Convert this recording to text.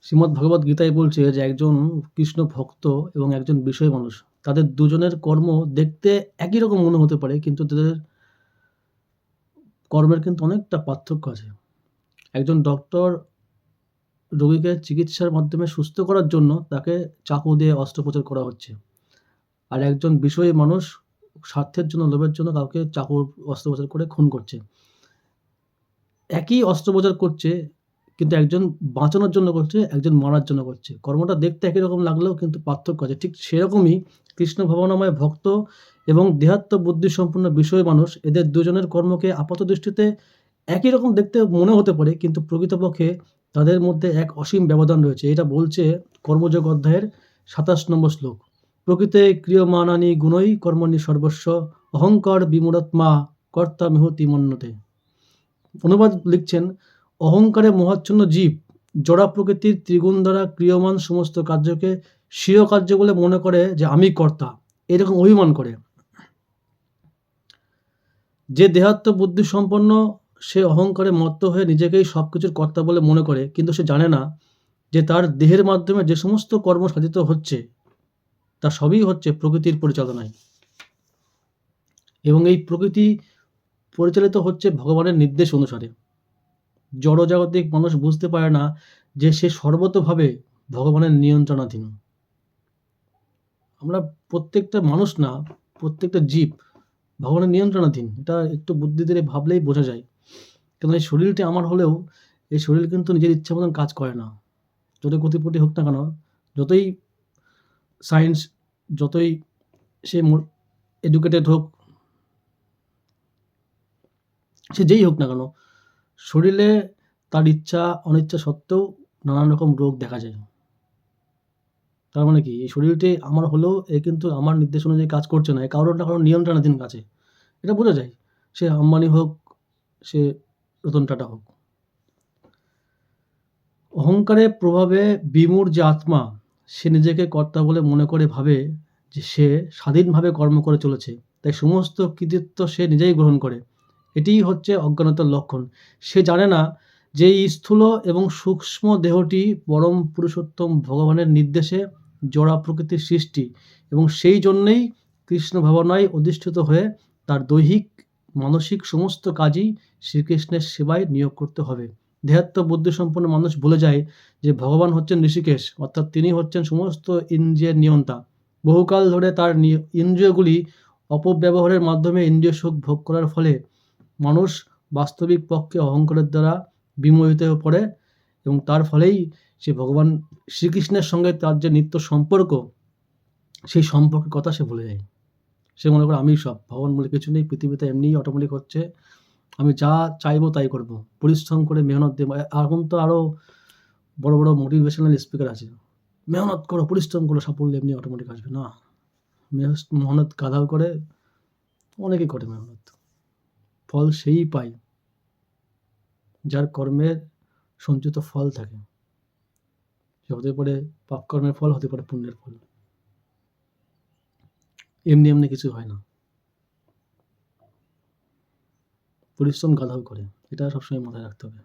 শ্রীমদ্ ভগবদ্ গীতায় বলছে যে একজন কৃষ্ণ ভক্ত এবং একজন বিষয় মানুষ, তাদের দুজনের কর্ম দেখতে একই রকম মনে হতে পারে, কিন্তু তাদের কর্মের কিন্তু অনেকটা পার্থক্য আছে। একজন ডক্টর রোগীকে চিকিৎসার মাধ্যমে সুস্থ করার জন্য তাকে চাকু দিয়ে অস্ত্রোপচার করা হচ্ছে। আর একজন বিষয়ী মানুষ স্বার্থের জন্য, লোভের জন্য কাউকে অস্ত্রোপচার করে খুন করছে। একই অস্ত্রোপচার করছে, কিন্তু একজন বাঁচানোর জন্য করছে, একজন মারার জন্য করছে। কর্মটা দেখতে একই রকম লাগলেও কিন্তু পার্থক্য আছে। ঠিক সেরকমই কৃষ্ণ ভাবনাময় ভক্ত এবং দেহাত্ম বুদ্ধিসম্পন্ন বিষয় মানুষ, এদের দুজনের কর্মকে আপাতদৃষ্টিতে একই রকম দেখতে মনে হতে পারে, কিন্তু প্রকৃতপক্ষে তাদের মধ্যে এক অসীম ব্যবধান রয়েছে। এটা বলছে কর্মযোগ অধ্যায়ের ২৭ নম্বর শ্লোক। প্রকৃতে ক্রিয়মাণানি গুণৈ কর্মণি সর্বস্ব অহংকার বিমূঢ়াত্মা কর্তামিহতি মন্যতে। অনুবাদ লিখছেন, অহংকারে মোহাচ্ছন্ন জীব জড়া প্রকৃতির ত্রিগুণ দ্বারা ক্রিয়মান সমস্ত কার্যকে স্বীয় কার্য বলে মনে করে যে আমি কর্তা, এরকম অভিমান করে। যে দেহাত্ম বুদ্ধি সম্পন্ন সে অহংকারে মত্ত হয়ে নিজেকেই সবকিছুর কর্তা বলে মনে করে, কিন্তু সে জানে না যে তার দেহের মাধ্যমে যে সমস্ত কর্ম সাধিত হচ্ছে তা সবই হচ্ছে প্রকৃতির পরিচালনায়, এবং এই প্রকৃতি পরিচালিত হচ্ছে ভগবানের নির্দেশ অনুসারে। জড়জাগতিক মানুষ বুঝতে পারে না যে সে সর্বতোভাবে ভগবানের নিয়ন্ত্রণাধীন। আমরা প্রত্যেকটা মানুষ না, প্রত্যেকটা জীব ভগবানের নিয়ন্ত্রণাধীন। এটা একটু বুদ্ধি দিয়ে ভাবলেই বোঝা যায়। কারণ এই শরীরটি আমার হলেও এই শরীর কিন্তু নিজের ইচ্ছা মতন কাজ করে না। যতই কোটিপতি হোক না কেন, যতই সায়েন্স, যতই সে এডুকেটেড হোক, সে যেই হোক না কেন, শরীরে তার ইচ্ছা অনিচ্ছা সত্ত্বেও নানান রকম রোগ দেখা যায়। তার মানে কি, এই শরীরটি আমার হলেও এ কিন্তু আমার নির্দেশ অনুযায়ী কাজ করছে না, কারোর না কারোর নিয়ন্ত্রণাধীন কাছে। এটা বোঝা যায়, সে আম্বানি হোক, সে রতন টাটা হোক। অহংকারের প্রভাবে বিমূঢ় যে আত্মা, সে নিজেকে কর্তা বলে মনে করে, ভাবে যে সে স্বাধীনভাবে কর্ম করে চলেছে, তাই সমস্ত কৃতিত্ব সে নিজেই গ্রহণ করে। এটিই হচ্ছে অজ্ঞানতার লক্ষণ। সে জানে না যে এই স্থূল এবং সূক্ষ্ম দেহটি পরম পুরুষোত্তম ভগবানের নির্দেশে জড়া প্রকৃতির সৃষ্টি, এবং সেই জন্যেই কৃষ্ণ ভাবনায় অধিষ্ঠিত হয়ে তার দৈহিক মানসিক সমস্ত কাজই শ্রীকৃষ্ণের সেবায় নিয়োগ করতে হবে। দেহাত্ম বুদ্ধিসম্পন্ন মানুষ ভুলে যায় যে ভগবান হচ্ছেন ঋষিকেশ, অর্থাৎ তিনি হচ্ছেন সমস্ত ইন্দ্রিয়ের নিয়ন্তা। বহুকাল ধরে তার ইন্দ্রিয়গুলি অপব্যবহারের মাধ্যমে ইন্দ্রিয় সুখ ভোগ করার ফলে মানুষ বাস্তবিক পক্ষে অহংকারের দ্বারা বিমোহিত হয়ে পড়ে, এবং তার ফলেই সে ভগবান শ্রীকৃষ্ণের সঙ্গে তার যে নিত্য সম্পর্ক, সেই সম্পর্কের কথা সে ভুলে যায়। সে মনে করে আমি সব, ভগবান বলে কিছু নেই, পৃথিবীতে এমনিই অটোমেটিক হচ্ছে, আমি যা চাইবো তাই করব, পরিশ্রম করে মেহনত দেবো। এখন তো আরও বড় বড় মোটিভেশনাল স্পিকার আছে, মেহনত করো, পরিশ্রম করো, সাফল্য এমনি অটোমেটিক আসবে না। মেহনত গাধাও করে, অনেকে করে মেহনত, ফল সেই পায় যার কর্মের সঞ্চিত ফল থাকে। সে হতে পারে পাপ কর্মের ফল, হতে পারে পুণ্যের ফল। এমনি এমনি কিছু হয় না, পরিশ্রম গাধাও করে, এটা সবসময় মাথায় রাখতে হবে।